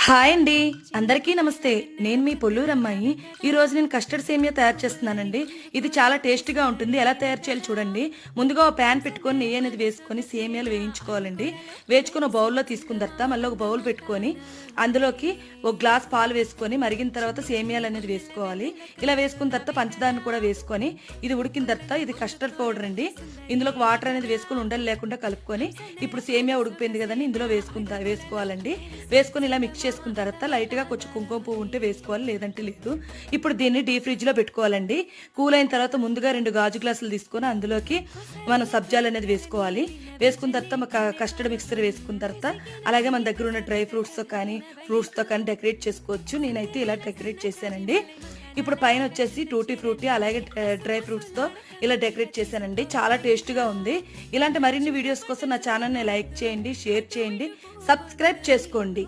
Hi అండి, అందరికీ నమస్తే. నేను మీ పొల్లూరు అమ్మాయి. ఈరోజు నేను కస్టర్డ్ సేమియా తయారు చేస్తున్నానండి. ఇది చాలా టేస్టీగా ఉంటుంది. ఎలా తయారు చేయాలి చూడండి. ముందుగా ఒక ప్యాన్ పెట్టుకొని నెయ్యి అనేది వేసుకొని సేమియాలు వేయించుకోవాలండి. వేయించుకొని ఒక బౌల్లో తీసుకున్న తర్వాత మళ్ళీ ఒక బౌల్ పెట్టుకొని అందులోకి ఒక గ్లాస్ పాలు వేసుకొని మరిగిన తర్వాత సేమియాలు అనేది వేసుకోవాలి. ఇలా వేసుకున్న తర్వాత పంచదారను కూడా వేసుకొని ఇది ఉడికిన తర్వాత ఇది కస్టర్డ్ పౌడర్ అండి. ఇందులోకి వాటర్ అనేది వేసుకొని ఉండలు లేకుండా కలుపుకొని ఇప్పుడు సేమియా ఉడికిపోయింది కదండి, ఇందులో వేసుకోవాలండి. వేసుకొని ఇలా మిక్స్ చేసుకున్న తర్వాత లైట్గా కొంచెం కుంకుమ పువ్వు ఉంటే వేసుకోవాలి, లేదంటే లేదు. ఇప్పుడు దీన్ని డీప్ ఫ్రిడ్జ్లో పెట్టుకోవాలండి. కూల్ అయిన తర్వాత ముందుగా 2 గాజు గ్లాసులు తీసుకొని అందులోకి మనం సబ్జాలు అనేది వేసుకోవాలి. వేసుకున్న తర్వాత కస్టర్డ్ మిక్సర్ వేసుకున్న తర్వాత అలాగే మన దగ్గర ఉన్న డ్రై ఫ్రూట్స్తో కానీ డెకరేట్ చేసుకోవచ్చు. నేనైతే ఇలా డెకరేట్ చేశానండి. ఇప్పుడు పైన వచ్చేసి టూటీ ఫ్రూటీ అలాగే డ్రై ఫ్రూట్స్తో ఇలా డెకరేట్ చేశానండి. చాలా టేస్టీగా ఉంది. ఇలాంటి మరిన్ని వీడియోస్ కోసం నా ఛానల్ని లైక్ చేయండి, షేర్ చేయండి, సబ్స్క్రైబ్ చేసుకోండి.